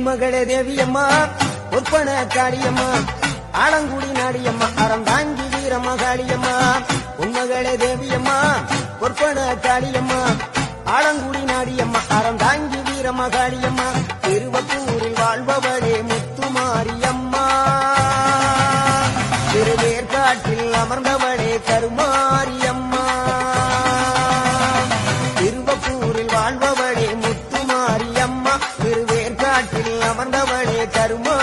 உன்மகளே தேவியம்மா ஒப்பன காளியம்மா ஆலங்குடி நாடியம்மா அறந்தாங்கி வீரம்மா காளியம்மா உன்மகளே தேவியம்மா ஒப்பன காளியம்மா ஆலங்குடி நாடியம்மா அறந்தாங்கி வீரம்மா காளியம்மா திருவப்பூரில் வாழ்பவளே முத்துமாரியம்மா திருவேற்காட்டில் அமர்ந்தவளே கருமாரியம்மா திருவப்பூரில் வாழ்பவளே முத்துமாரியம்மா திருவேற்காட்டில் அமர்ந்தவளே கருமா